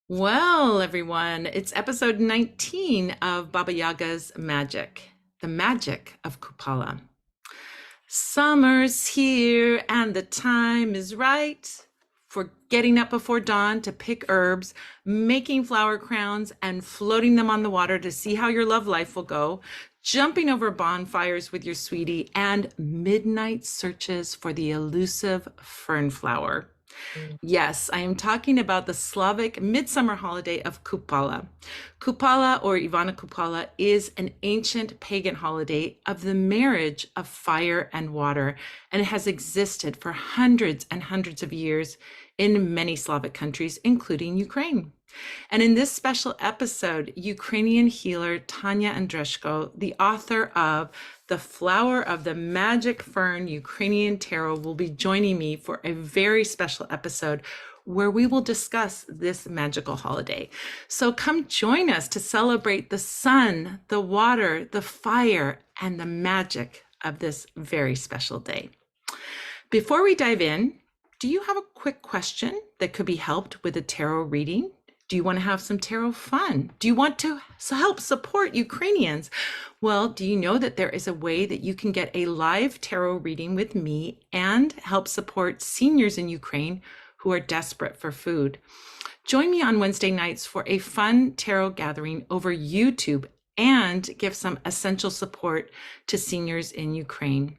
Well, everyone, it's episode 19 of Baba Yaga's Magic, the magic of Kupala. Summer's here and the time is right for getting up before dawn to pick herbs, making flower crowns, and floating them on the water to see how your love life will go, jumping over bonfires with your sweetie, and midnight searches for the elusive fern flower. Mm. Yes, I am talking about the Slavic midsummer holiday of Kupala. Kupala, or Ivana Kupala, is an ancient pagan holiday of the marriage of fire and water, and it has existed for hundreds and hundreds of years in many Slavic countries, including Ukraine. And in this special episode, Ukrainian healer Tania Andrushko, the author of The Flower of the Magic Fern Ukrainian Tarot, will be joining me for a very special episode where we will discuss this magical holiday. So come join us to celebrate the sun, the water, the fire, and the magic of this very special day. Before we dive in, do you have a quick question that could be helped with a tarot reading? Do you want to have some tarot fun? Do you want to help support Ukrainians? Well, do you know that there is a way that you can get a live tarot reading with me and help support seniors in Ukraine who are desperate for food? Join me on Wednesday nights for a fun tarot gathering over YouTube and give some essential support to seniors in Ukraine.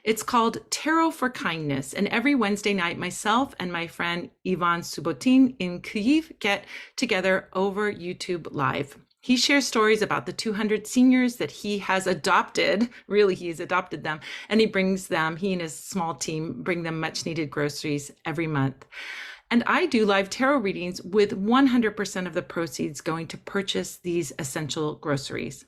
It's called Tarot for Kindness, and every Wednesday night, myself and my friend Ivan Subotin in Kyiv get together over YouTube Live. He shares stories about the 200 seniors that he has adopted. Really, he's adopted them, and he and his small team bring them much needed groceries every month. And I do live tarot readings with 100% of the proceeds going to purchase these essential groceries.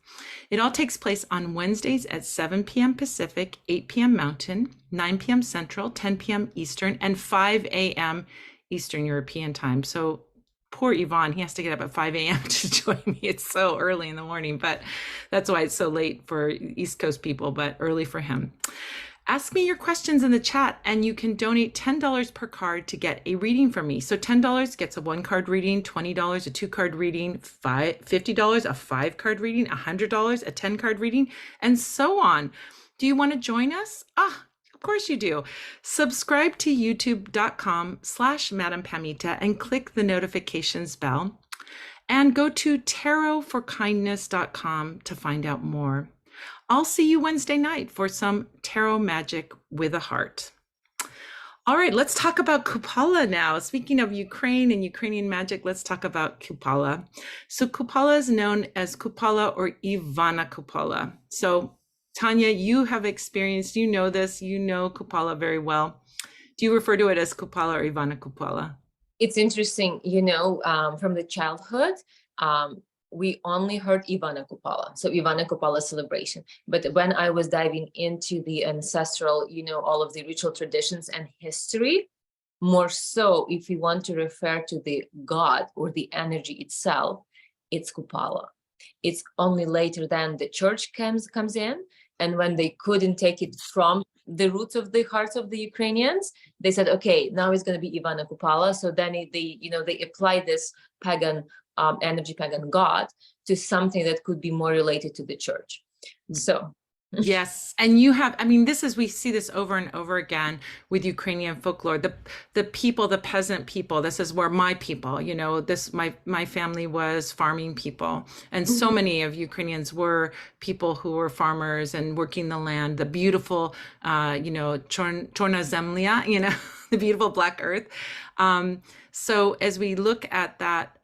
It all takes place on Wednesdays at 7 p.m. Pacific, 8 p.m. Mountain, 9 p.m. Central, 10 p.m. Eastern, and 5 a.m. Eastern European time. So poor Yvonne, he has to get up at 5 a.m. to join me. It's so early in the morning, but that's why it's so late for East Coast people, but early for him. Ask me your questions in the chat, and you can donate $10 per card to get a reading from me. So $10 gets a 1-card reading, $20 a 2-card reading, $50 a 5-card reading, $100 a 10-card reading, and so on. Do you want to join us? Of course you do. Subscribe to youtube.com/Madame Pamita and click the notifications bell. And go to tarotforkindness.com to find out more. I'll see you Wednesday night for some tarot magic with a heart. All right, let's talk about Kupala now. Speaking of Ukraine and Ukrainian magic, let's talk about Kupala. So Kupala is known as Kupala or Ivana Kupala. So Tanya, you have experienced, you know this, you know Kupala very well. Do you refer to it as Kupala or Ivana Kupala? It's interesting, from the childhood, we only heard Ivana Kupala, so Ivana Kupala celebration. But when I was diving into the ancestral, all of the ritual traditions and history, more so if we want to refer to the god or the energy itself, it's Kupala. It's only later than the church comes in, and when they couldn't take it from the roots of the hearts of the Ukrainians, they said, okay, now it's going to be Ivana Kupala. So then they apply this pagan energy, pagan god, to something that could be more related to the church. So yes, and we see this over and over again with Ukrainian folklore. The people, the peasant people, this is where my people, my family was farming people. And so many of Ukrainians were people who were farmers and working the land, the beautiful, Chorna Zemlya, the beautiful black earth. So as we look at that,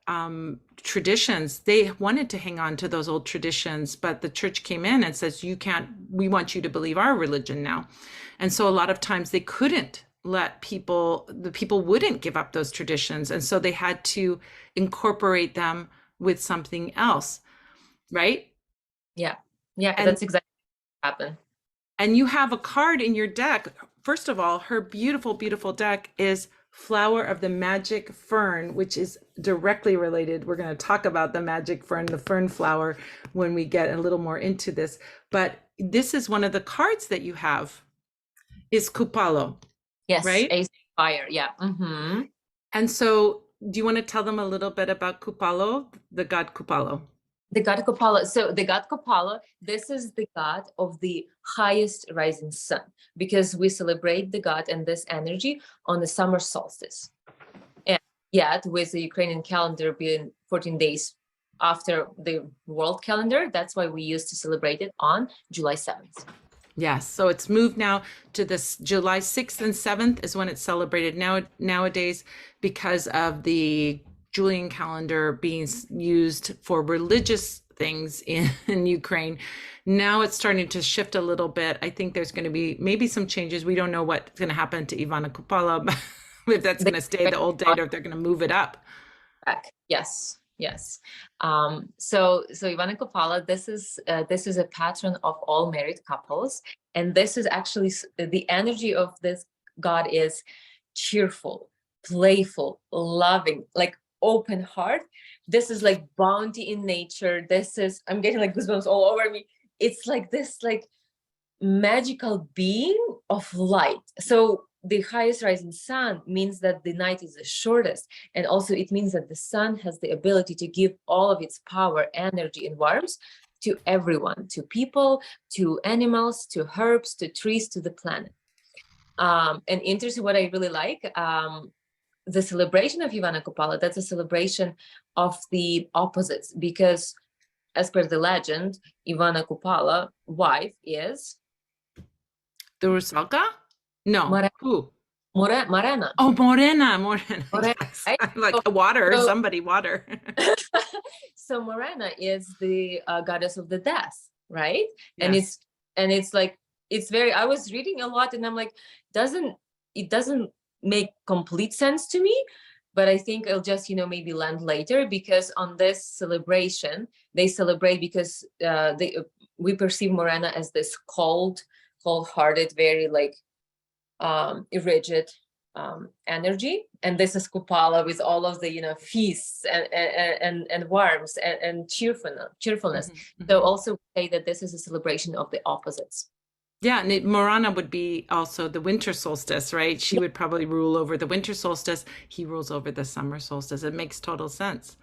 traditions, they wanted to hang on to those old traditions, but the church came in and says, we want you to believe our religion now. And so a lot of times they couldn't let the people wouldn't give up those traditions. And so they had to incorporate them with something else. Right? Yeah. That's exactly what happened. And you have a card in your deck. First of all, her beautiful, beautiful deck is Flower of the Magic Fern, which is directly related. We're going to talk about the magic fern, the fern flower, when we get a little more into this. But this is one of the cards that you have, is Kupalo. Yes, right? Ace of Fire, yeah. And so do you want to tell them a little bit about Kupalo, the god Kupalo? The god Kupala. So the god Kupala, this is the god of the highest rising sun, because we celebrate the god and this energy on the summer solstice. And yet, with the Ukrainian calendar being 14 days after the world calendar, that's why we used to celebrate it on July 7th. Yes, so it's moved now to this July 6th and 7th is when it's celebrated nowadays because of the Julian calendar being used for religious things in Ukraine. Now it's starting to shift a little bit. I think there's going to be maybe some changes. We don't know what's going to happen to Ivana Kupala, if that's going to stay the old date or if they're going to move it up. Yes, yes. So Ivana Kupala, this is a patron of all married couples, and this is actually the energy of this god is cheerful, playful, loving, like open heart. This is like bounty in nature. This is, I'm getting like goosebumps all over me. It's like this like magical being of light. So the highest rising sun means that the night is the shortest, and also it means that the sun has the ability to give all of its power, energy, and warmth to everyone, to people, to animals, to herbs, to trees, to the planet. And interesting, what I really like, the celebration of Ivana Kupala, that's a celebration of the opposites, because as per the legend, Ivana Kupala wife is The Rusalka? No. Morena. Who? Morena. Oh, Morena. Yes. Right? I'm like water, so, somebody water. So Morena is the goddess of the death, right? Yes. And it's like, it's very, I was reading a lot and I'm like, it doesn't make complete sense to me, but I think I'll just, maybe land later, because on this celebration, they celebrate because we perceive Morena as this cold-hearted, very like rigid energy, and this is Kupala with all of the feasts and warmth and cheerfulness. Mm-hmm. So also say that this is a celebration of the opposites. Yeah, and Morana would be also the winter solstice, right? She would probably rule over the winter solstice. He rules over the summer solstice. It makes total sense.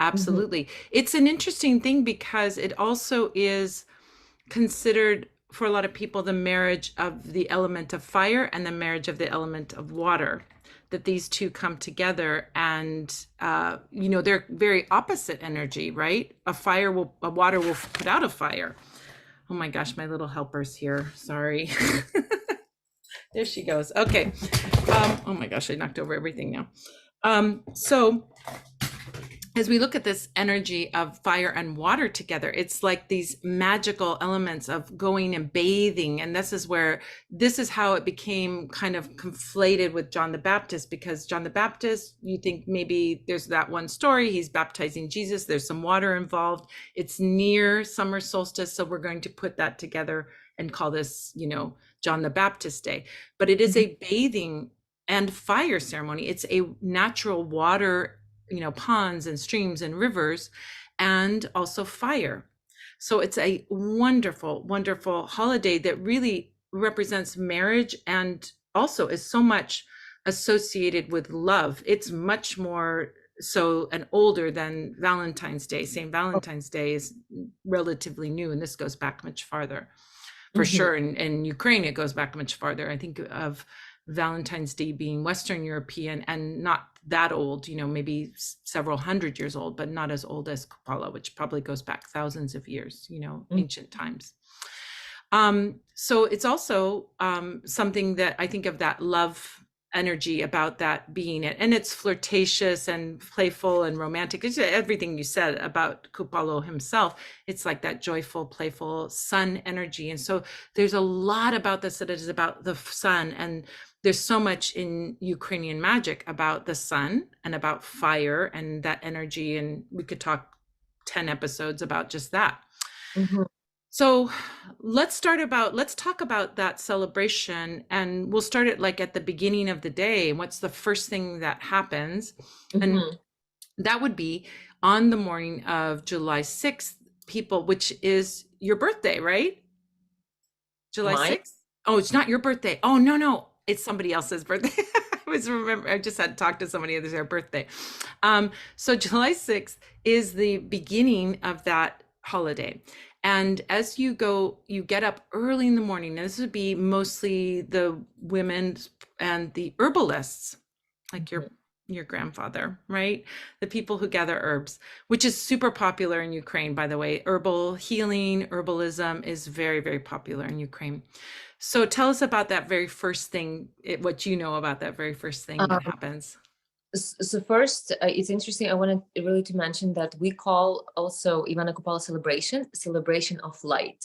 Absolutely. Mm-hmm. It's an interesting thing because it also is considered for a lot of people the marriage of the element of fire and the marriage of the element of water, that these two come together and they're very opposite energy, right? A water will put out a fire. Oh my gosh, my little helper's here. Sorry. There she goes. Okay. Oh my gosh, I knocked over everything now. So as we look at this energy of fire and water together, it's like these magical elements of going and bathing. And this is how it became kind of conflated with John the Baptist, because John the Baptist, you think maybe there's that one story, he's baptizing Jesus, there's some water involved. It's near summer solstice. So we're going to put that together and call this, John the Baptist Day. But it is a bathing and fire ceremony. It's a natural water, ponds and streams and rivers, and also fire. So it's a wonderful, wonderful holiday that really represents marriage and also is so much associated with love. It's much more so and older than Valentine's Day. St. Valentine's Day is relatively new, and this goes back much farther for sure. In Ukraine, it goes back much farther. I think of Valentine's Day being Western European and not that old, maybe several hundred years old, but not as old as Kupala, which probably goes back thousands of years, ancient times. So it's also something that I think of that love energy about that being it. And it's flirtatious and playful and romantic. It's everything you said about Kupalo himself. It's like that joyful, playful sun energy. And so there's a lot about this that is about the sun. And there's so much in Ukrainian magic about the sun and about fire and that energy. And we could talk 10 episodes about just that. Mm-hmm. So let's talk about that celebration, and we'll start it like at the beginning of the day. And what's the first thing that happens? Mm-hmm. And that would be on the morning of July 6th, which is your birthday, right? July 6th? Oh, it's not your birthday. Oh, no. It's somebody else's birthday. I just had talked to somebody, it was their birthday. So July 6th is the beginning of that holiday. And as you go, you get up early in the morning. And this would be mostly the women and the herbalists, like your grandfather, right? The people who gather herbs, which is super popular in Ukraine, by the way. Herbal healing, herbalism is very, very popular in Ukraine. So tell us about that very first thing, what you know about that very first thing that happens. So first, it's interesting. I wanted really to mention that we call also Ivana Kupala celebration of light.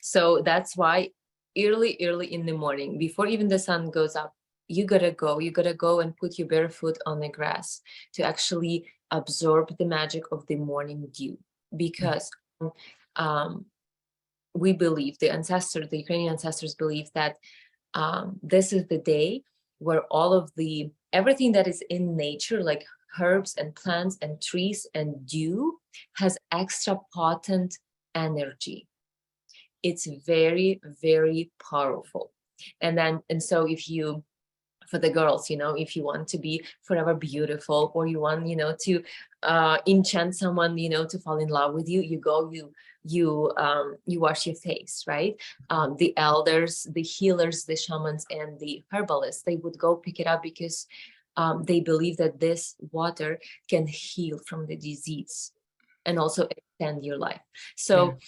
So that's why early in the morning, before even the sun goes up, you gotta go and put your bare foot on the grass to actually absorb the magic of the morning dew. Because we believe, the Ukrainian ancestors believe that this is the day where all of everything that is in nature, like herbs and plants and trees and dew, has extra potent energy. It's very, very powerful. And so if you, for the girls, if you want to be forever beautiful, or you want, to enchant someone, to fall in love with you, you wash your face, right? The elders, the healers, the shamans, and the herbalists, they would go pick it up because they believe that this water can heal from the disease and also extend your life. So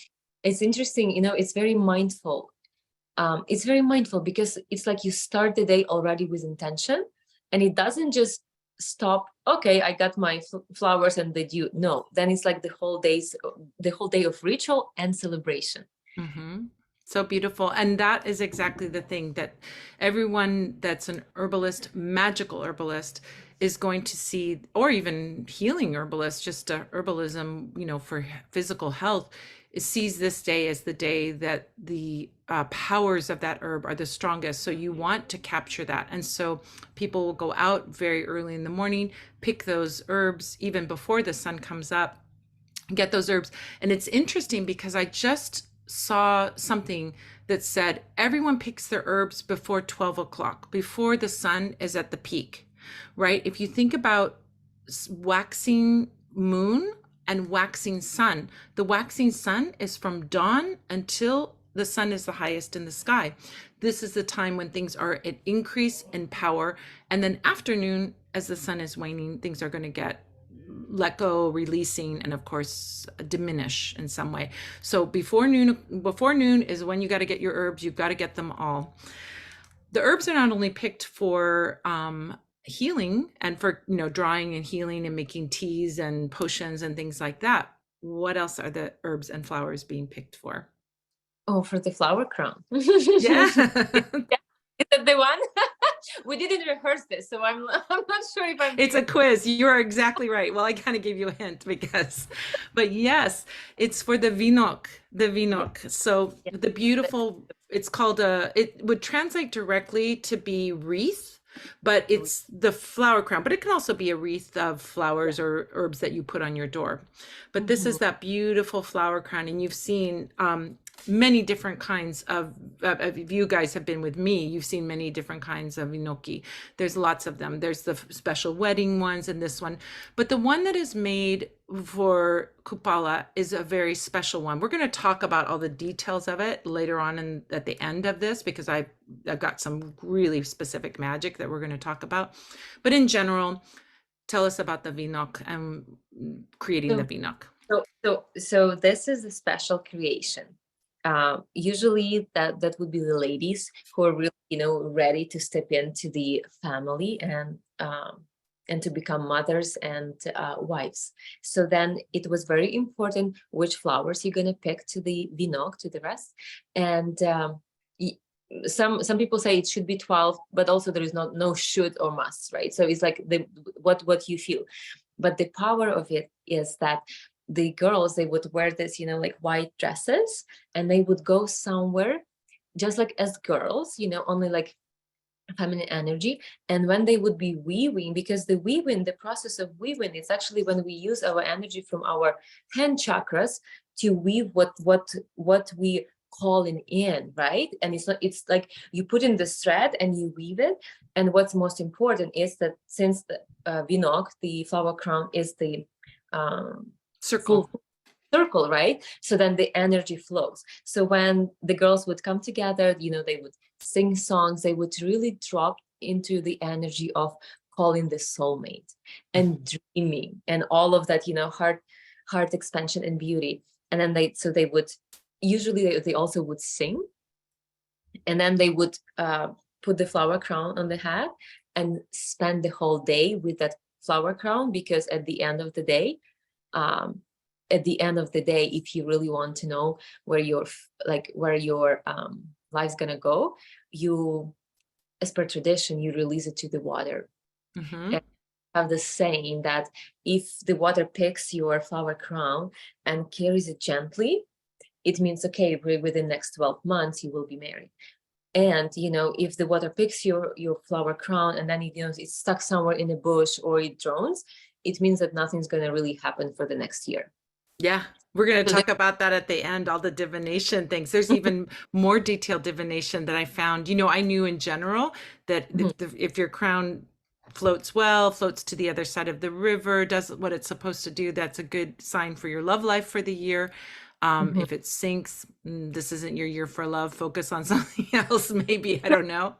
it's interesting, it's very mindful. It's very mindful because it's like you start the day already with intention, and it doesn't just stop, okay, I got my flowers and the dew. No, then it's like the whole day of ritual and celebration. So beautiful. And that is exactly the thing that everyone that's an herbalist, magical herbalist, is going to see, or even healing herbalist, just herbalism, for physical health, sees this day as the day that the powers of that herb are the strongest. So you want to capture that. And so people will go out very early in the morning, pick those herbs even before the sun comes up, get those herbs. And it's interesting because I just saw something that said everyone picks their herbs before 12 o'clock, before the sun is at the peak, right? If you think about waxing moon and waxing sun, the waxing sun is from dawn until the sun is the highest in the sky. This is the time when things are at increase in power. And then afternoon, as the sun is waning, things are going to get let go, releasing, and of course diminish in some way. So before noon is when you got to get your herbs. You've got to get them all. The herbs are not only picked for healing and for drying and healing and making teas and potions and things like that. What else are the herbs and flowers being picked for? Oh, for the flower crown. Yeah. Is that the one? We didn't rehearse this, so I'm not sure if I'm. It's a quiz. You are exactly right. Well, I kind of gave you a hint but yes, it's for the vinok. The vinok. So the beautiful. It's called it would translate directly to be wreath, but it's the flower crown. But it can also be a wreath of flowers or herbs that you put on your door. But this is that beautiful flower crown, and you've seen many different kinds of, if you guys have been with me, you've seen many different kinds of inoki. There's lots of them. There's the special wedding ones and this one. But the one that is made for Kupala is a very special one. We're going to talk about all the details of it later on at the end of this, because I've got some really specific magic that we're going to talk about. But in general, tell us about the vinok and creating the vinok. So this is a special creation. Usually that would be the ladies who are really, ready to step into the family and to become mothers and wives. So then it was very important which flowers you're going to pick to the vinok, to the rest. And some people say it should be 12, but also there is no should or must, right? So it's like what you feel. But the power of it is that the girls, they would wear this, like white dresses, and they would go somewhere just like as girls, only like feminine energy. And when they would be weaving, because the process of weaving is actually when we use our energy from our hand chakras to weave what we calling in, right? And it's like you put in this thread and you weave it. And what's most important is that since the vinok, the flower crown, is the Circle. full circle, right? So then the energy flows. So when the girls would come together, they would sing songs, they would really drop into the energy of calling the soulmate and dreaming and all of that, heart expansion and beauty. And then they would usually they also would sing, and then they would put the flower crown on the head and spend the whole day with that flower crown, because at the end of the day, if you really want to know where your life's gonna go, you, as per tradition, you release it to the water. Mm-hmm. And have the saying that if the water picks your flower crown and carries it gently, it means, okay, within the next 12 months you will be married. And if the water picks your flower crown and then it's stuck somewhere in a bush or it drones, it means that nothing's going to really happen for the next year. Yeah, we're going to So talk about that at the end, all the divination things. There's even more detailed divination that I found. I knew in general that if your crown floats well, floats to the other side of the river, does what it's supposed to do, that's a good sign for your love life for the year. If it sinks, this isn't your year for love, focus on something else, maybe, I don't know.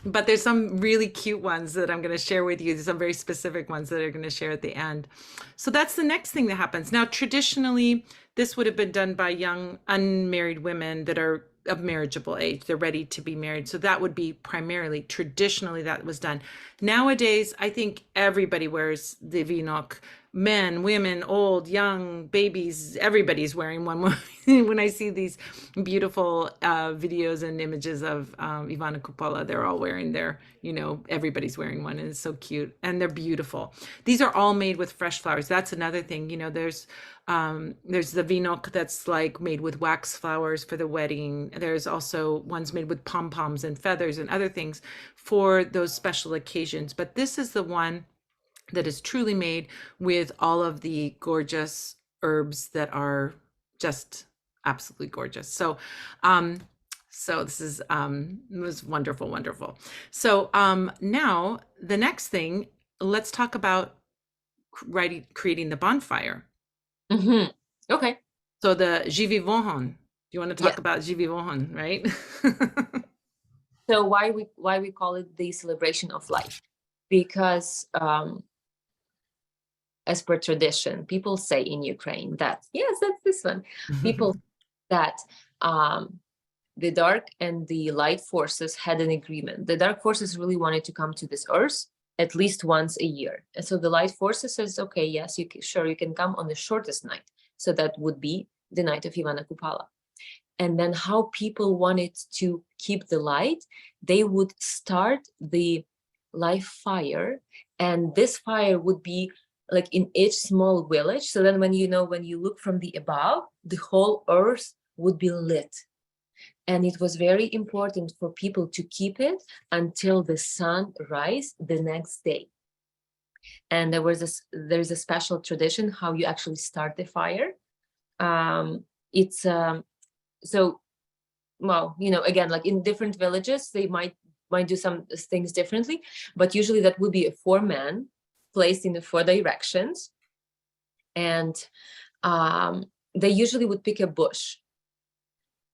But there's some really cute ones that I'm going to share with you. There's some very specific ones that I'm going to share at the end. So that's the next thing that happens. Now, traditionally, this would have been done by young unmarried women that are of marriageable age. They're ready to be married. So that would be primarily, traditionally, that was done. Nowadays, I think everybody wears the vinok. Men, women, old, young, babies, everybody's wearing one. When I see these beautiful videos and images of Ivana Kupala, they're all wearing their, everybody's wearing one, and it's so cute, and they're beautiful. These are all made with fresh flowers. That's another thing. There's the vinok that's like made with wax flowers for the wedding. There's also ones made with pom-poms and feathers and other things for those special occasions. But this is the one that is truly made with all of the gorgeous herbs that are just absolutely gorgeous. So this is it was wonderful, wonderful. So now the next thing, let's talk about creating the bonfire. Okay. So the Jivivohon. You want to talk Yeah. about Jivivohon, right? So why we call it the celebration of life? Because as per tradition, people say in Ukraine that, yes, that's this one. People that the dark and the light forces had an agreement. The dark forces really wanted to come to this earth at least once a year. And so the light forces says, okay, yes, you can come on the shortest night. So that would be the night of Ivana Kupala. And then how people wanted to keep the light, they would start the live fire. And this fire would be like in each small village. So then when you look from the above, the whole earth would be lit. And it was very important for people to keep it until the sun rise the next day. And there's a special tradition how you actually start the fire. Again, like in different villages, they might do some things differently, but usually that would be a 4-man placed in the 4 directions. And they usually would pick a bush.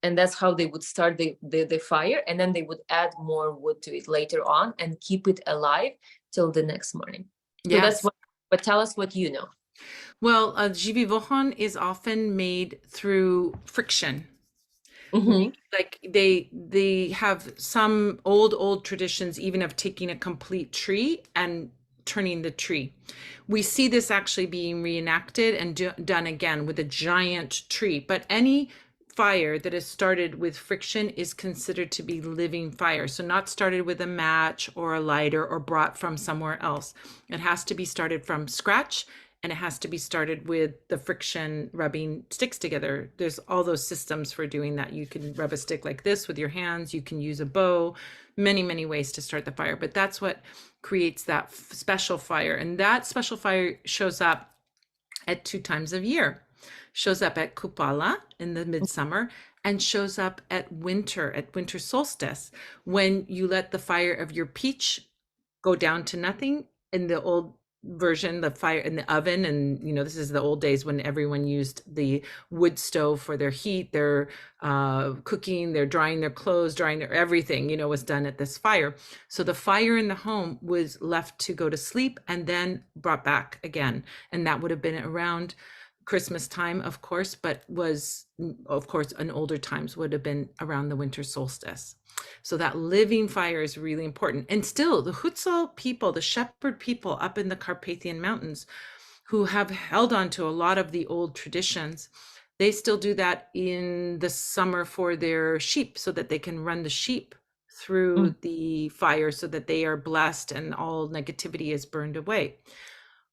And that's how they would start the fire. And then they would add more wood to it later on and keep it alive till the next morning. So Yes. but tell us what you know. Well, Jivivohon is often made through friction. Like they have some old traditions even of taking a complete tree and turning the tree. We see this actually being reenacted and done again with a giant tree, but any fire that is started with friction is considered to be living fire. So not started with a match or a lighter or brought from somewhere else. It has to be started from scratch, and it has to be started with the friction rubbing sticks together. There's all those systems for doing that. You can rub a stick like this with your hands. You can use a bow, many ways to start the fire. But that's what creates that special fire. And that special fire shows up at 2 times a year. Shows up at Kupala in the midsummer, and shows up at winter solstice, when you let the fire of your peach go down to nothing. In the old version, the fire in the oven, and this is the old days when everyone used the wood stove for their heat, their cooking, their drying their clothes, drying their everything, was done at this fire. So the fire in the home was left to go to sleep and then brought back again, and that would have been around Christmas time, of course, but was, of course, in older times would have been around the winter solstice. So that living fire is really important. And still, the Hutzal people, the shepherd people up in the Carpathian Mountains, who have held on to a lot of the old traditions, they still do that in the summer for their sheep, so that they can run the sheep through the fire, so that they are blessed and all negativity is burned away.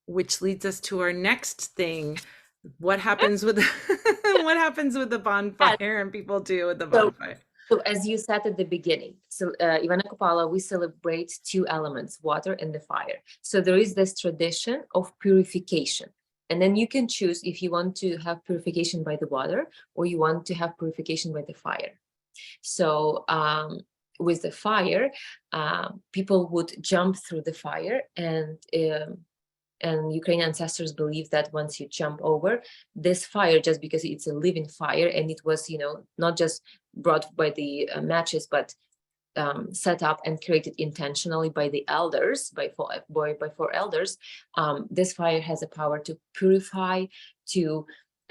Which leads us to our next thing. What happens with what happens with the bonfire and people do with the bonfire? So as you said at the beginning, so Ivana Kupala, we celebrate two elements, water and the fire. So there is this tradition of purification. And then you can choose if you want to have purification by the water or you want to have purification by the fire. So with the fire, people would jump through the fire, and Ukrainian ancestors believe that once you jump over this fire, just because it's a living fire and it was, not just brought by the matches, but set up and created intentionally by the elders, by four elders, this fire has a power to purify, to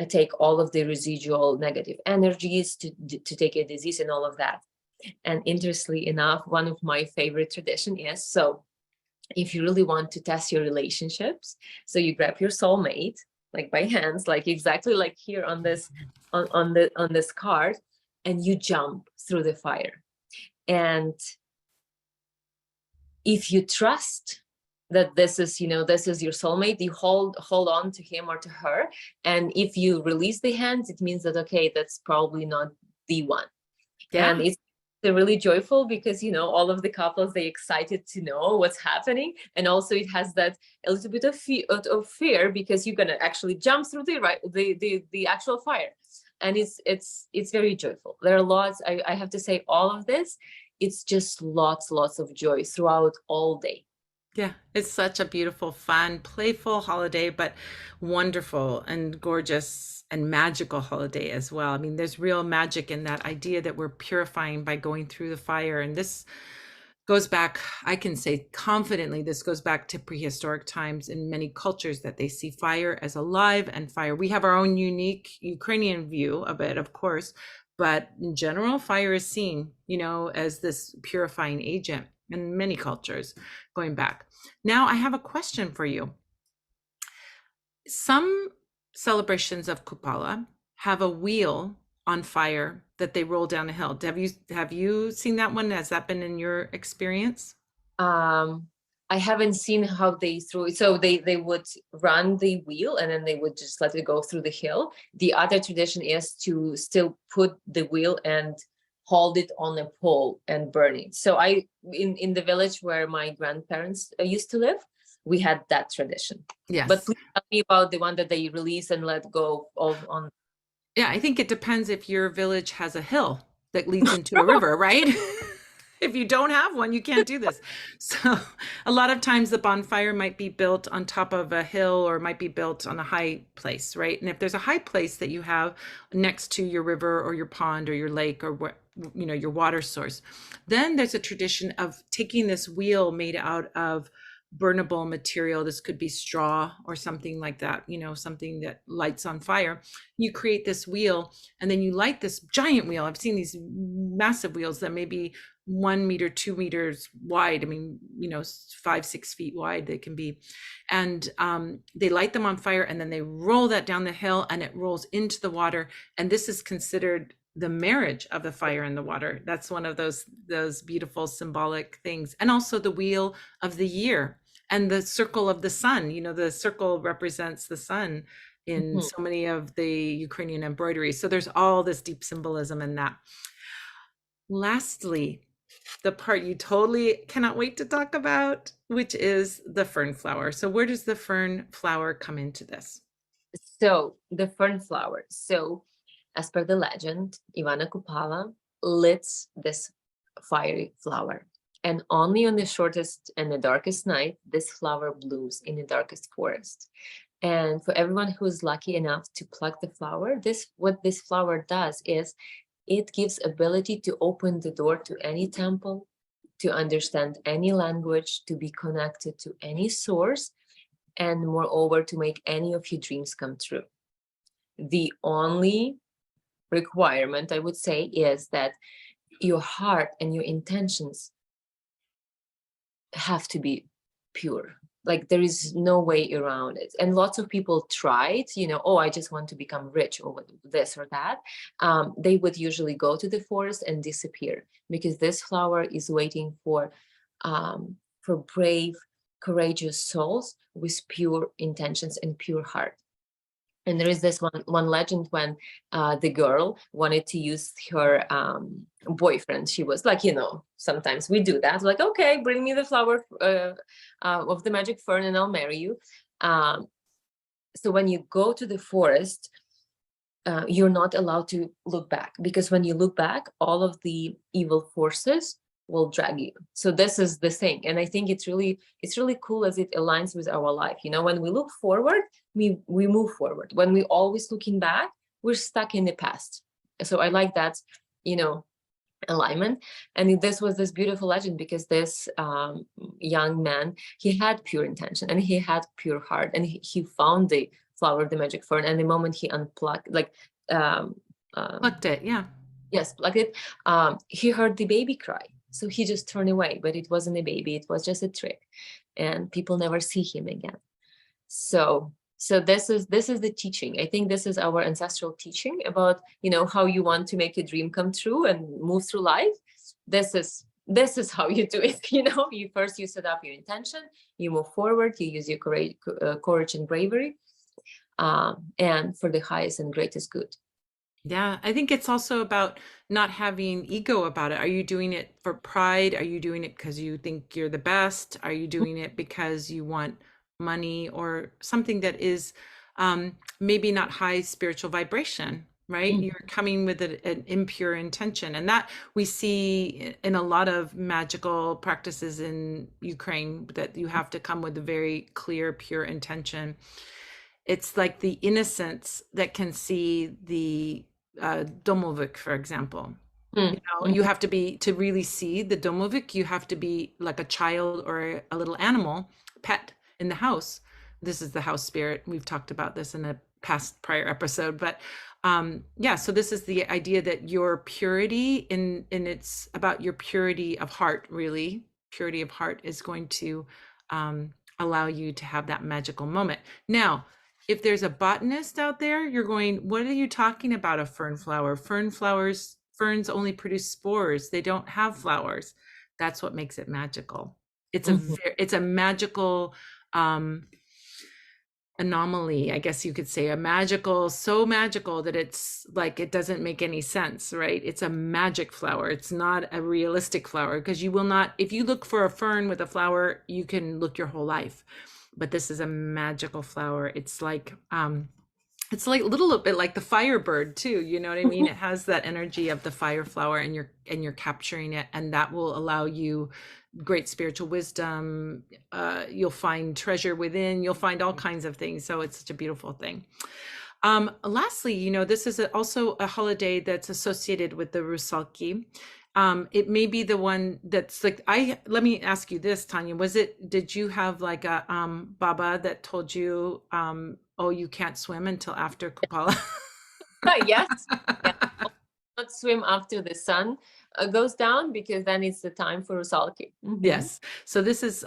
take all of the residual negative energies, to take a disease and all of that. And interestingly enough, one of my favorite tradition is, so if you really want to test your relationships, so you grab your soulmate, like by hands, like exactly like here on this on this card, and you jump through the fire. And if you trust that this is your soulmate, you hold on to him or to her. And if you release the hands, it means that, okay, that's probably not the one. Yeah. And they're really joyful because all of the couples, they excited to know what's happening, and also it has that a little bit of fear because you're gonna actually jump through the actual fire, and it's very joyful. There are lots. I have to say, all of this, it's just lots of joy throughout all day. Yeah, it's such a beautiful, fun, playful holiday, but wonderful and gorgeous and magical holiday as well. I mean, there's real magic in that idea that we're purifying by going through the fire. And this goes back, I can say confidently, this goes back to prehistoric times in many cultures, that they see fire as alive and fire. We have our own unique Ukrainian view of it, of course, but in general, fire is seen, as this purifying agent in many cultures going back. Now, I have a question for you. Some celebrations of Kupala have a wheel on fire that they roll down a hill. Have you seen that one? Has that been in your experience? I haven't seen how they threw it. So they would run the wheel and then they would just let it go through the hill. The other tradition is to still put the wheel and hold it on a pole and burn it. So in the village where my grandparents used to live, we had that tradition. Yes. But please tell me about the one that they release and let go of on. Yeah, I think it depends if your village has a hill that leads into a river, right? If you don't have one, you can't do this. So a lot of times the bonfire might be built on top of a hill or might be built on a high place, right? And if there's a high place that you have next to your river or your pond or your lake or what, your water source, then there's a tradition of taking this wheel made out of burnable material. This could be straw or something like that, something that lights on fire. You create this wheel and then you light this giant wheel. I've seen these massive wheels that may be 1 meter, 2 meters wide. I mean, 5-6 feet wide they can be. And they light them on fire and then they roll that down the hill and it rolls into the water. And this is considered the marriage of the fire and the water. That's one of those beautiful symbolic things. And also the wheel of the year and the circle of the sun. The circle represents the sun in so many of the Ukrainian embroideries. So there's all this deep symbolism in that. Lastly, the part you totally cannot wait to talk about, which is the fern flower. So where does the fern flower come into this? So the fern flower. So As per the legend, Ivana Kupala lit this fiery flower. And only on the shortest and the darkest night, this flower blooms in the darkest forest. And for everyone who is lucky enough to pluck the flower, what this flower does is it gives ability to open the door to any temple, to understand any language, to be connected to any source, and moreover, to make any of your dreams come true. The only requirement, I would say, is that your heart and your intentions have to be pure. Like there is no way around it. And lots of people tried, oh, I just want to become rich or this or that. They would usually go to the forest and disappear, because this flower is waiting for brave, courageous souls with pure intentions and pure heart. And there is this one legend when the girl wanted to use her boyfriend. She was like, sometimes we do that. Like, okay, bring me the flower of the magic fern and I'll marry you. So when you go to the forest, you're not allowed to look back, because when you look back, all of the evil forces will drag you. So this is the thing. And I think it's really cool as it aligns with our life. When we look forward, we move forward. When we're always looking back, we're stuck in the past. So I like that, alignment. And this was this beautiful legend, because this young man, he had pure intention and he had pure heart, and he found the flower of the magic fern. And the moment he unplugged, Plucked it, yeah. Yes, plucked it, he heard the baby cry. So he just turned away, but it wasn't a baby, it was just a trick, and people never see him again. So this is the teaching. I think this is our ancestral teaching about, how you want to make your dream come true and move through life. This is how you do it. You set up your intention, you move forward, you use your courage and bravery, and for the highest and greatest good. Yeah, I think it's also about not having ego about it. Are you doing it for pride? Are you doing it because you think you're the best? Are you doing it because you want money or something that is maybe not high spiritual vibration, right? Mhm. You're coming with an impure intention. And that we see in a lot of magical practices in Ukraine, that you have to come with a very clear, pure intention. It's like the innocence that can see the domovik, for example. You have to be, to really see the domovik, you have to be like a child or a little animal, pet in the house. This is the house spirit. We've talked about this in a past prior episode, but yeah, so this is the idea that your purity and it's about your purity of heart, really. Purity of heart is going to allow you to have that magical moment. Now, if there's a botanist out there, you're going, what are you talking about, a fern flower? Ferns only produce spores. They don't have flowers. That's what makes it magical. It's a magical anomaly, I guess you could say, so magical that it's like, it doesn't make any sense, right? It's a magic flower. It's not a realistic flower, because you will not, if you look for a fern with a flower, you can look your whole life. But this is a magical flower. It's like a little bit like the firebird too. You know what I mean? It has that energy of the fire flower, and you're capturing it, and that will allow you great spiritual wisdom. You'll find treasure within. You'll find all kinds of things. So it's such a beautiful thing. Lastly, this is also a holiday that's associated with the Rusalki. It may be the one that's like, let me ask you this, Tanya, did you have like a Baba that told you, oh, you can't swim until after Kupala? Yes. Not swim after the sun goes down, because then it's the time for Rusalki. Yes. So this is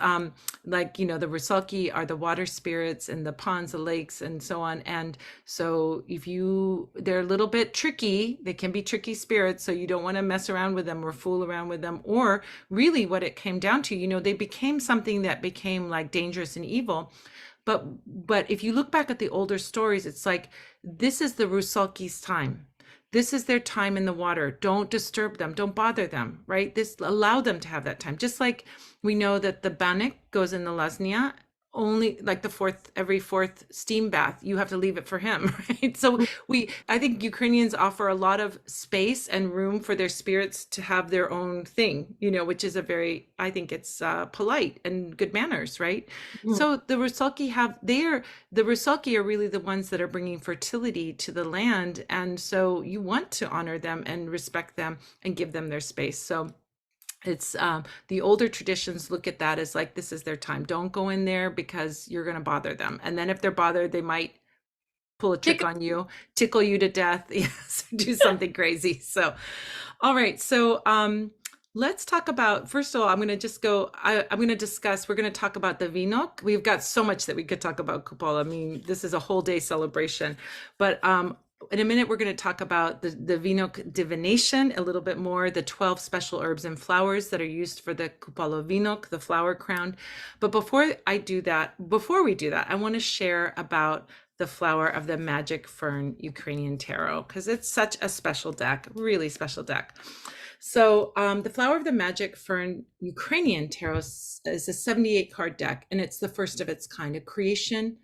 like, the Rusalki are the water spirits in the ponds, the lakes, and so on. And so they're a little bit tricky. They can be tricky spirits. So you don't want to mess around with them or fool around with them. Or really what it came down to, they became something that became like dangerous and evil. But if you look back at the older stories, it's like, this is the Rusalki's time. This is their time in the water. Don't disturb them. Don't bother them, right? Allow them to have that time. Just like we know that the Banik goes in the Lasnia only like the fourth, every fourth steam bath, you have to leave it for him, right? So I think Ukrainians offer a lot of space and room for their spirits to have their own thing, which is I think it's polite and good manners, right? Mhm. So the Rusalki are really the ones that are bringing fertility to the land. And so you want to honor them and respect them and give them their space. So it's the older traditions look at that as like, this is their time. Don't go in there because you're going to bother them. And then if they're bothered, they might pull a trick Chicken. on you, tickle you to death, yes, do something crazy. So, all right. So, let's talk about, first of all, I'm going to just go, I'm going to discuss, we're going to talk about the Vinok. We've got so much that we could talk about Kupala. I mean, this is a whole day celebration, but in a minute, we're going to talk about the Vinok divination a little bit more, the 12 special herbs and flowers that are used for the Kupala Vinok, the flower crown. But before we do that, I want to share about the flower of the Magic Fern Ukrainian tarot, because it's such a special deck, really special deck. So the flower of the Magic Fern Ukrainian tarot is a 78 card deck, and it's the first of its kind, a creation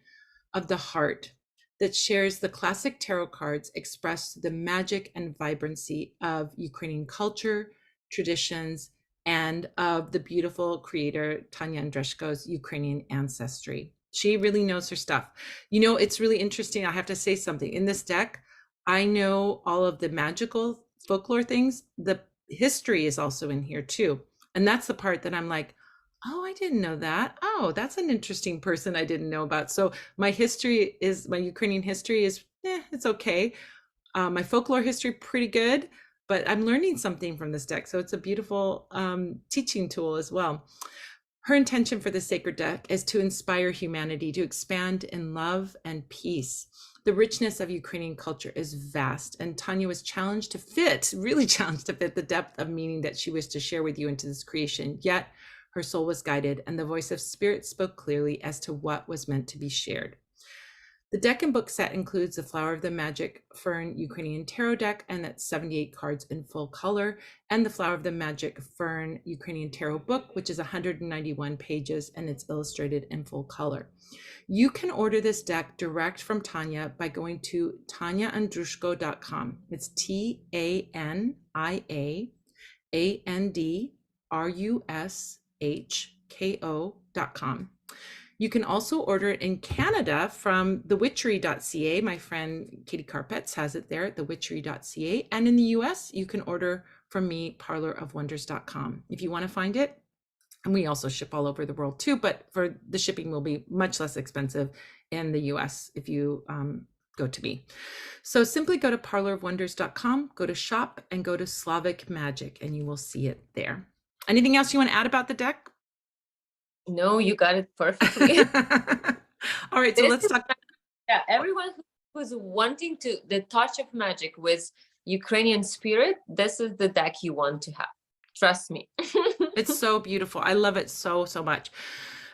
of the heart that shares the classic tarot cards express the magic and vibrancy of Ukrainian culture, traditions, and of the beautiful creator Tania Andrushko's Ukrainian ancestry. She really knows her stuff. It's really interesting. I have to say something. In this deck, I know all of the magical folklore things. The history is also in here too. And that's the part that I'm like, oh, I didn't know that. Oh, that's an interesting person I didn't know about. So my Ukrainian history is, it's okay. My folklore history, pretty good, but I'm learning something from this deck. So it's a beautiful teaching tool as well. Her intention for the sacred deck is to inspire humanity to expand in love and peace. The richness of Ukrainian culture is vast, and Tanya was really challenged to fit the depth of meaning that she wished to share with you into this creation. Yet her soul was guided, and the voice of spirit spoke clearly as to what was meant to be shared. The deck and book set includes the Flower of the Magic Fern Ukrainian Tarot deck, and that's 78 cards in full color, and the Flower of the Magic Fern Ukrainian Tarot book, which is 191 pages, and it's illustrated in full color. You can order this deck direct from Tanya by going to taniaandrushko.com. It's TANIAandrushko.com. You can also order it in Canada from thewitchery.ca. My friend Katie Carpets has it there at thewitchery.ca. And in the US, you can order from me, parlorofwonders.com. If you want to find it, and we also ship all over the world too, but for the shipping will be much less expensive in the US if you go to me. So simply go to parlorofwonders.com, go to shop, and go to Slavic Magic, and you will see it there. Anything else you want to add about the deck? No, you got it perfectly. All right, so let's talk. Yeah, everyone who's wanting the touch of magic with Ukrainian spirit, this is the deck you want to have. Trust me. It's so beautiful. I love it so, so much.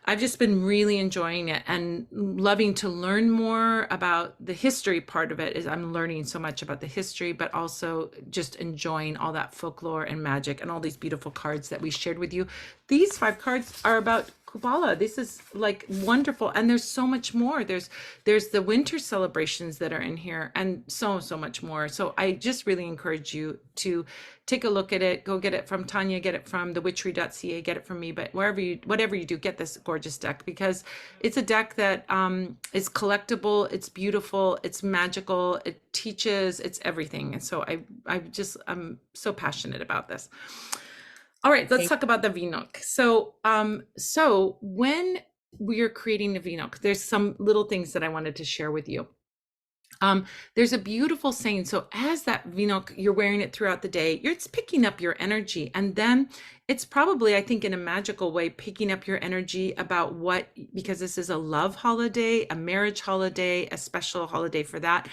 I've just been really enjoying it and loving to learn more about the history part of it. Is I'm learning so much about the history, but also just enjoying all that folklore and magic and all these beautiful cards that we shared with you. These 5 cards are about Kupala. This is like wonderful. And there's so much more. There's the winter celebrations that are in here and so, so much more. So I just really encourage you to take a look at it. Go get it from Tanya, get it from thewitchery.ca, get it from me, but whatever you do, get this gorgeous deck, because it's a deck that is collectible, it's beautiful, it's magical, it teaches, it's everything. And so I'm so passionate about this. All right, let's talk about the Vinok. So when we are creating the Vinok, there's some little things that I wanted to share with you. There's a beautiful saying. So as that Vinok, you're wearing it throughout the day, it's picking up your energy. And then it's probably, I think, in a magical way, picking up your energy about because this is a love holiday, a marriage holiday, a special holiday for that.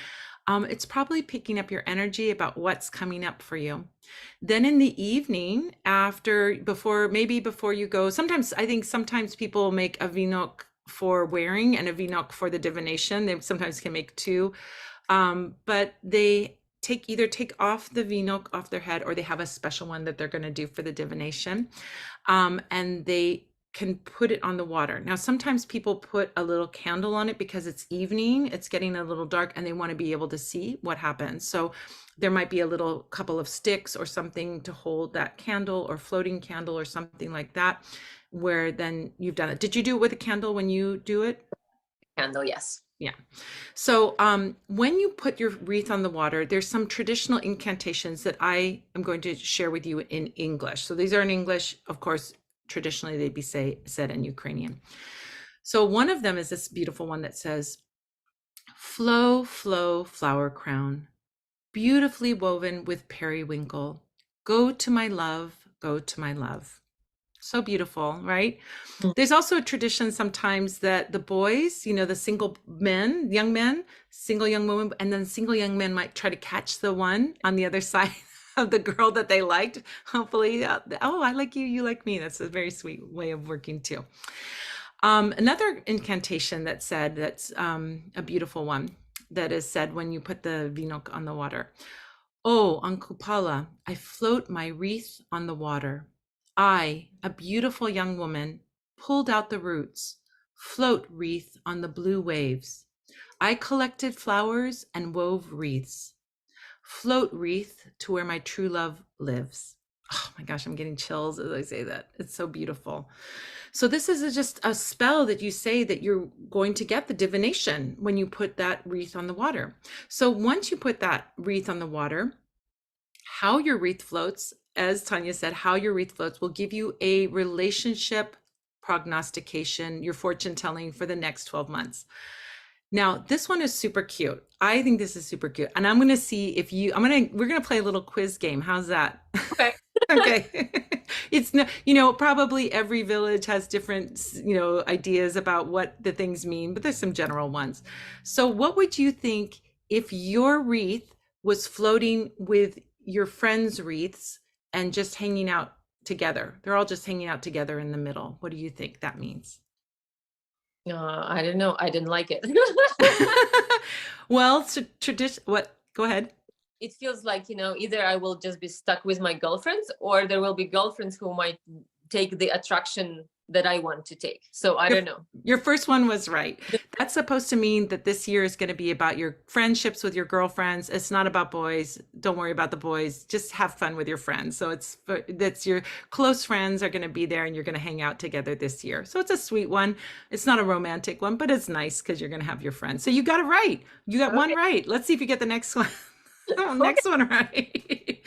It's probably picking up your energy about what's coming up for you. Then in the evening, before you go, I think sometimes people make a Vinok for wearing and a Vinok for the divination. They sometimes can make 2, but they either take off the Vinok off their head, or they have a special one that they're going to do for the divination. And they can put it on the water. Now, sometimes people put a little candle on it because it's evening, it's getting a little dark, and they want to be able to see what happens. So there might be a little couple of sticks or something to hold that candle, or floating candle or something like that, where then you've done it. Did you do it with a candle when you do it? Candle, yes. Yeah. So when you put your wreath on the water, there's some traditional incantations that I am going to share with you in English. So these are in English. Of course, traditionally they'd be said in Ukrainian. So one of them is this beautiful one that says, "Flow, flow, flower crown, beautifully woven with periwinkle. Go to my love, go to my love." So beautiful, right? Mm. There's also a tradition sometimes that the boys, the single men, young men, single young women, and then single young men might try to catch the one on the other side of the girl that they liked. Hopefully, oh, I like you, you like me. That's a very sweet way of working too. Another incantation that's a beautiful one that is said when you put the vino on the water. Oh, on Kupala, I float my wreath on the water. I, a beautiful young woman, pulled out the roots, float wreath on the blue waves. I collected flowers and wove wreaths, float wreath to where my true love lives. Oh my gosh, I'm getting chills as I say that. It's so beautiful. So this is just a spell that you say that you're going to get the divination when you put that wreath on the water. So once you put that wreath on the water, how your wreath floats, as Tania said, how your wreath floats will give you a relationship prognostication, your fortune telling for the next 12 months. Now, this one is super cute. I think this is super cute. And I'm going to see if we're going to play a little quiz game. How's that? Okay. Okay. It's no, probably every village has different, ideas about what the things mean, but there's some general ones. So what would you think if your wreath was floating with your friends' wreaths and just hanging out together? They're all just hanging out together in the middle. What do you think that means? I don't know. I didn't like it. Well, tradition. What? Go ahead. It feels like, either I will just be stuck with my girlfriends, or there will be girlfriends who might take the attraction that I want to take. So I don't know. Your first one was right. That's supposed to mean that this year is going to be about your friendships with your girlfriends. It's not about boys. Don't worry about the boys. Just have fun with your friends. So that's your close friends are going to be there, and you're going to hang out together this year. So it's a sweet one. It's not a romantic one, but it's nice because you're going to have your friends. So you got it right. You got one right. Let's see if you get the next one. Next one right.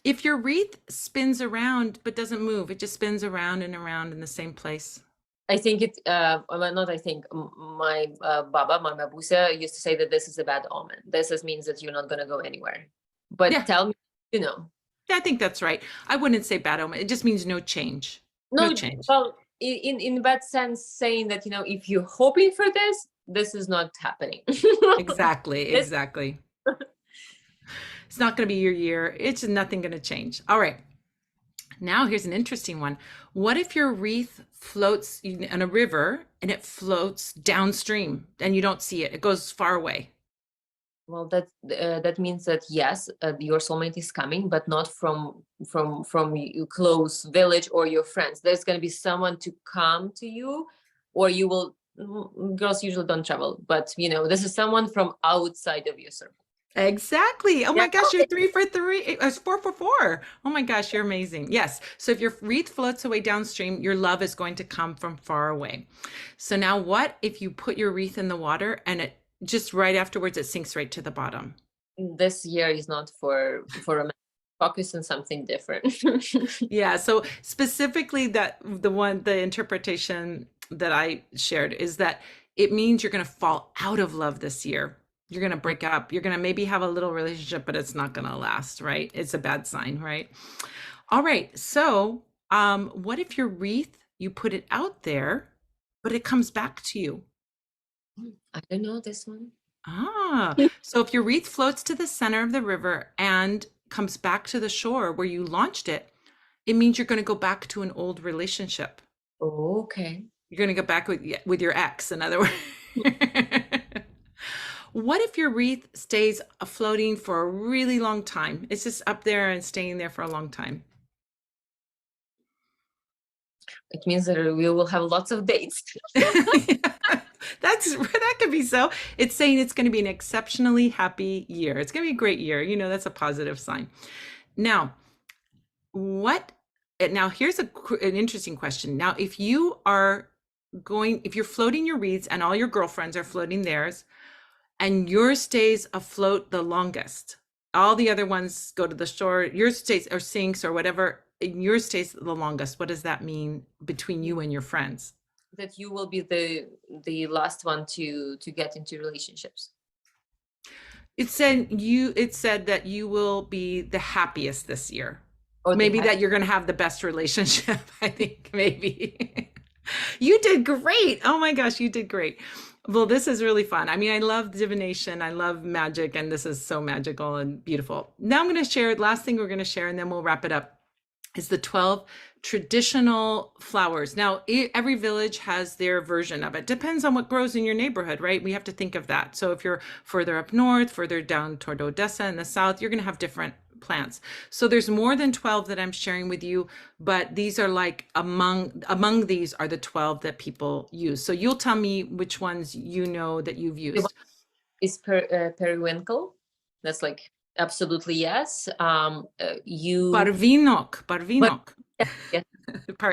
If your wreath spins around but doesn't move, it just spins around and around in the same place. I think well, not I think, my Baba, my Babusa used to say that this is a bad omen. This means that you're not going to go anywhere. But Yeah. tell me, Yeah, I think that's right. I wouldn't say bad omen. It just means no change. No change. Well, in that sense, saying that, if you're hoping for this is not happening. Exactly. Exactly. It's not going to be your year. It's nothing going to change. All right. Now here's an interesting one. What if your wreath floats in a river and it floats downstream and you don't see it? It goes far away. Well, that means that yes, your soulmate is coming, but not from your close village or your friends. There's going to be someone to come to you, or you will. Girls usually don't travel, but this is someone from outside of your circle. Exactly. Oh my gosh, you're 3 for 3. It's 4 for 4. Oh my gosh, you're amazing. Yes. So if your wreath floats away downstream, your love is going to come from far away. So now what if you put your wreath in the water and it just right afterwards, it sinks right to the bottom? This year is not for a focus on something different. Yeah. So specifically the interpretation that I shared is that it means you're going to fall out of love this year. You're going to break up. You're going to maybe have a little relationship, but it's not going to last, right? It's a bad sign, right? All right. So what if your wreath, you put it out there, but it comes back to you? I don't know this one. So if your wreath floats to the center of the river and comes back to the shore where you launched it, it means you're going to go back to an old relationship. Oh, okay. You're going to go back with your ex, in other words. What if your wreath stays floating for a really long time? It's just up there and staying there for a long time. It means that we will have lots of dates. That could be so. It's saying it's going to be an exceptionally happy year. It's going to be a great year. You know, that's a positive sign. Now, now here's an interesting question. Now, if you're floating your reeds and all your girlfriends are floating theirs and yours stays afloat the longest, all the other ones go to the shore, yours stays or sinks or whatever, and yours stays the longest. What does that mean between you and your friends? That you will be the last one to get into relationships. It said that you will be the happiest this year. Or maybe that you're going to have the best relationship. I think maybe. You did great. Oh my gosh, you did great. Well, this is really fun. I mean, I love divination. I love magic, and this is so magical and beautiful. Now I'm going to share, last thing we're going to share, and then we'll wrap it up, is the 12 traditional flowers. Now, every village has their version of it. Depends on what grows in your neighborhood, right? We have to think of that. So if you're further up north, further down toward Odessa in the south, you're going to have different plants. So there's more than 12 that I'm sharing with you, but these are like among these are the 12 that people use. So you'll tell me which ones you know that you've used. Is periwinkle. That's like absolutely yes. Barvinok. Yes.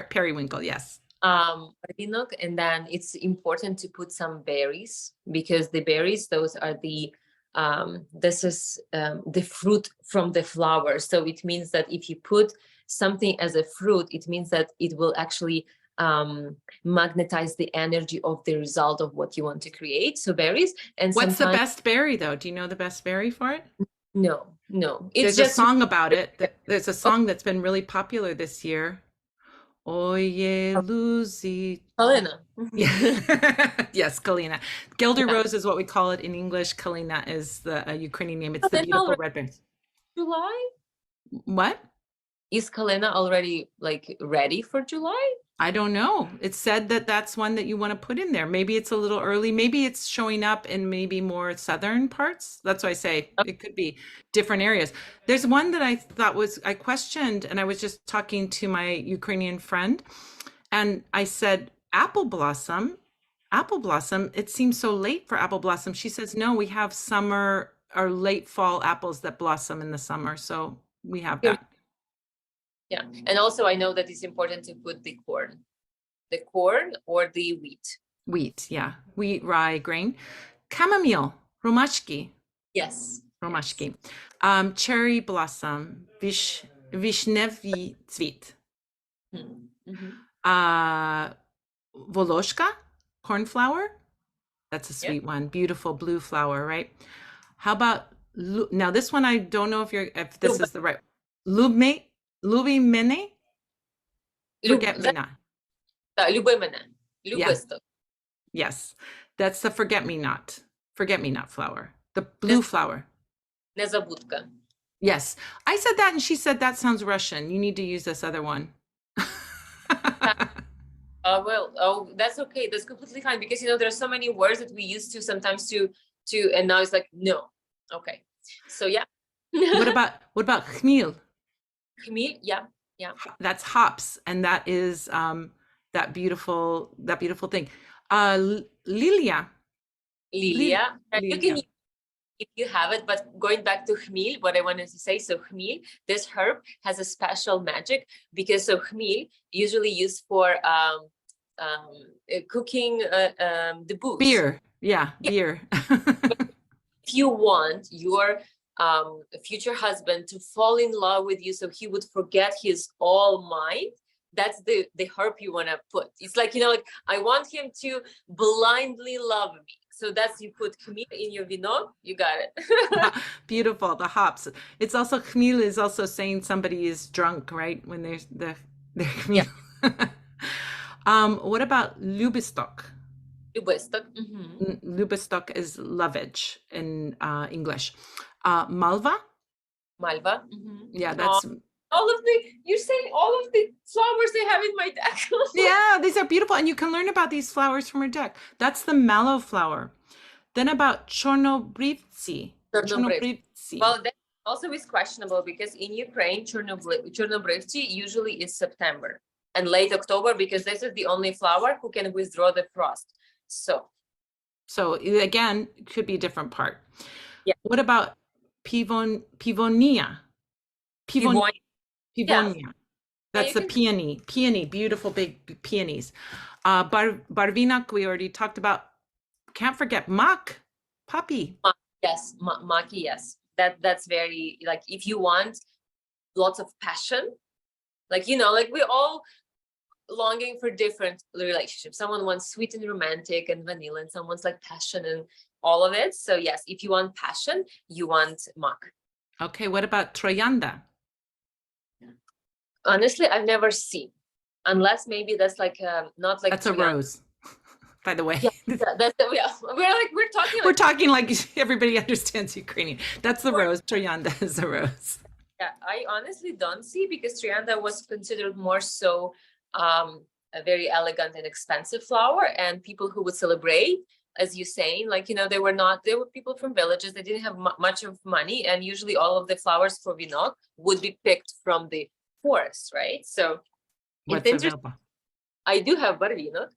Periwinkle, yes. Barvinok, and then it's important to put some berries, because the berries, those are this is the fruit from the flower. So it means that if you put something as a fruit, it means that it will actually magnetize the energy of the result of what you want to create. So berries. And what's the best berry though? Do you know the best berry for it? No. There's a song about it. There's a song that's been really popular this year. Oye, Lucy. Kalina. Yes, Kalina. Gilder rose is what we call it in English. Kalina is the Ukrainian name. It's the beautiful red berry. July? What? Is Kalina already like ready for July? I don't know. It said that that's one that you want to put in there. Maybe it's a little early. Maybe it's showing up in maybe more southern parts. That's why I say it could be different areas. There's one that I thought I questioned, and I was just talking to my Ukrainian friend, and I said, apple blossom, it seems so late for apple blossom. She says, no, we have summer or late fall apples that blossom in the summer. So we have that. Yeah, and also I know that it's important to put the corn or the wheat. Wheat, yeah, wheat, rye, grain. Chamomile, romashki. Yes. Romashki. Cherry blossom, vishnevy цвет. Voloshka, cornflower. That's a sweet one. Beautiful blue flower, right? How about now? This one I don't know if this is the right. Lubi mene? Forget me not. Люби мене. Любисто. Yes. That's the forget me not flower. The blue flower. Незабудка. Yes. I said that and she said that sounds Russian. You need to use this other one. That's okay. That's completely fine, because there are so many words that we used to sometimes to and now it's like no. Okay. So yeah. What about chmiel? Chmiel, yeah. That's hops, and that is that beautiful thing. Lilia. You can, if you have it, but going back to chmiel, what I wanted to say, so chmiel, this herb has a special magic, because chmiel usually used for cooking the booze. Beer. Yeah, beer. If you want your future husband to fall in love with you so he would forget his all might, that's the herb you want to put. It's like, like I want him to blindly love me. So that's, you put chmiel in your vino, you got it. Beautiful, the hops. It's also, chmiel is also saying somebody is drunk, right? When there's the chmiel. Yeah. What about lubistok? Lubistok is lovage in English. Malva? Yeah, that's you're saying all of the flowers I have in my deck. Yeah, these are beautiful, and you can learn about these flowers from her deck. That's the mallow flower. Then about chornobrivtsi. Well, that also is questionable, because in Ukraine, chornobrivtsi usually is September. and late October, because this is the only flower who can withdraw the frost. So again, it could be a different part. yeah, What about pivonia? Pivon, Pivonia. Yeah, pivonia. yeah, That's you the can. peony, beautiful big peonies. Barvinak, we already talked about. Can't forget mock poppy. Yes, Maki, yes. That's very, like, if you want lots of passion, like, like we all longing for different relationships. Someone wants sweet and romantic and vanilla, and someone's like passion and all of it. So yes, if you want passion, you want Maki. Okay, what about troyanda? Honestly, I've never seen, unless maybe that's like not like That's a rose, by the way. Yeah, that's yeah. We're talking We're like talking like everybody understands Ukrainian. That's the rose. Troyanda is a rose. yeah. I honestly don't see, because Trianda was considered more so a very elegant and expensive flower, and people who would celebrate, as you're saying, like they were people from villages. They didn't have much of money, and usually all of the flowers for vinok would be picked from the forest, right? So it's What's interesting. available? I do have barvinok.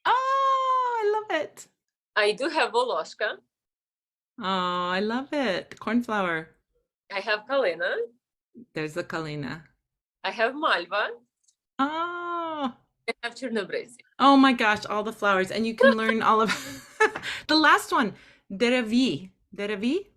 Oh, I love it. I do have voloshka. Oh, I love it. Cornflower. I have kalina. There's the kalina. I have malva. Oh. I have chernobryzy. Oh my gosh, all the flowers. And you can learn all of the last one, derevi. Derevi?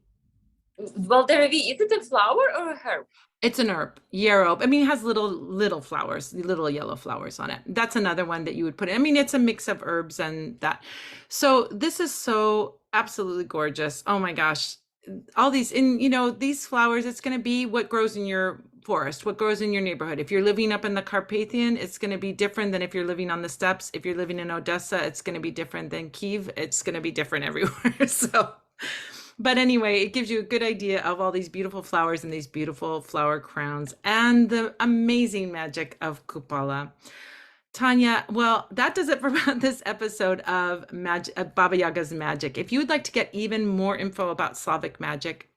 Well, derevi, is it a flower or a herb? It's an herb, yarrow. I mean, it has little flowers, little yellow flowers on it. That's another one that you would put in. I mean, it's a mix of herbs and that. So this is so absolutely gorgeous. Oh my gosh. All these, and these flowers, it's going to be what grows in your forest, what grows in your neighborhood. If you're living up in the Carpathian, it's going to be different than if you're living on the steppes. If you're living in Odessa, it's going to be different than Kyiv. It's going to be different everywhere. So but anyway, it gives you a good idea of all these beautiful flowers and these beautiful flower crowns and the amazing magic of Kupala. Tania, well, that does it for this episode of Baba Yaga's Magic. If you would like to get even more info about Slavic magic,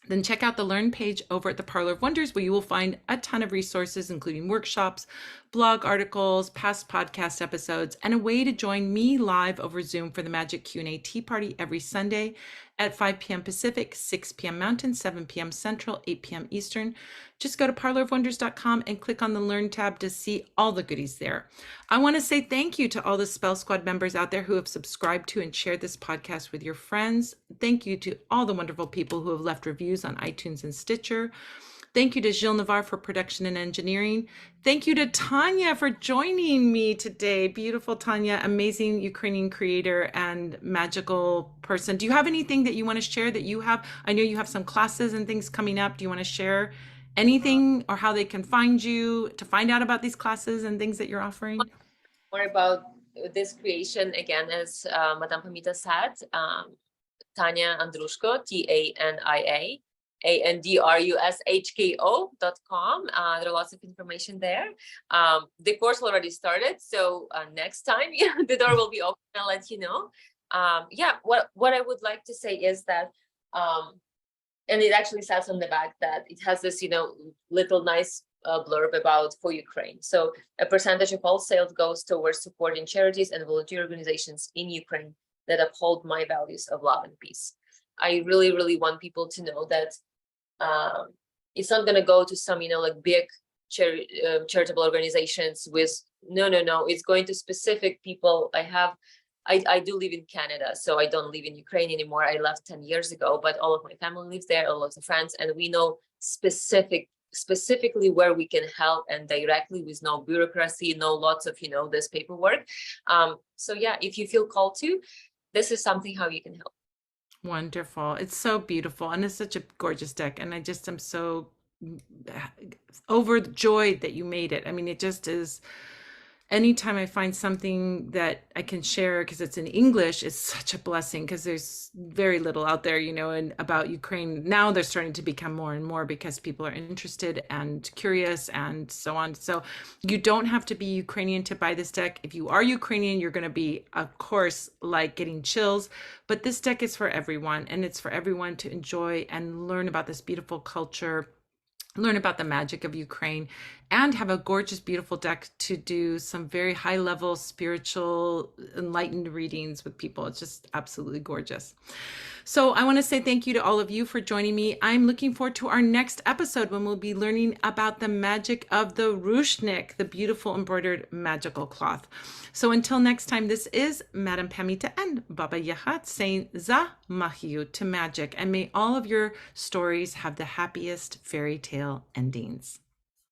then check out the Learn page over at the Parlor of Wonders, where you will find a ton of resources, including workshops, blog articles, past podcast episodes, and a way to join me live over Zoom for the Magic Q&A Tea Party every Sunday at 5 p.m. Pacific, 6 p.m. Mountain, 7 p.m. Central, 8 p.m. Eastern. Just go to parlorofwonders.com and click on the Learn tab to see all the goodies there. I want to say thank you to all the Spell Squad members out there who have subscribed to and shared this podcast with your friends. Thank you to all the wonderful people who have left reviews on iTunes and Stitcher. Thank you to Gilles Navarre for production and engineering. Thank you to Tania for joining me today. Beautiful Tania, amazing Ukrainian creator and magical person. Do you have anything that you want to share that you have? I know you have some classes and things coming up. Do you want to share anything, or how they can find you to find out about these classes and things that you're offering? More about this creation, again, as Madame Pamita said, Tania Andrushko, TANIA. ANDRUSHKO.com. There are lots of information there. The course already started, so next time the door will be open. I'll let you know. What I would like to say is that, and it actually says on the back that it has this little nice blurb about for Ukraine. So a percentage of all sales goes towards supporting charities and volunteer organizations in Ukraine that uphold my values of love and peace. I really, really want people to know that it's not going to go to some like big charitable organizations with no, it's going to specific people. I do live in Canada, so I don't live in Ukraine anymore. I left 10 years ago, but all of my family lives there, all of the friends, and we know specifically where we can help, and directly, with no bureaucracy, no lots of this paperwork. So yeah, if you feel called to, this is something how you can help. Wonderful. It's so beautiful, and it's such a gorgeous deck, and I just am so overjoyed that you made it. I mean, it just is. Anytime I find something that I can share, because it's in English, it's such a blessing, because there's very little out there, and about Ukraine. Now they're starting to become more and more, because people are interested and curious and so on. So you don't have to be Ukrainian to buy this deck. If you are Ukrainian, you're going to be, of course, like getting chills. But this deck is for everyone, and it's for everyone to enjoy and learn about this beautiful culture learn about the magic of Ukraine, and have a gorgeous, beautiful deck to do some very high level spiritual enlightened readings with people. It's just absolutely gorgeous. So I want to say thank you to all of you for joining me. I'm looking forward to our next episode when we'll be learning about the magic of the rushnik, the beautiful embroidered magical cloth. So until next time, this is Madame Pamita and Baba Yahat saying Za Mahiu to magic, and may all of your stories have the happiest fairy tale endings.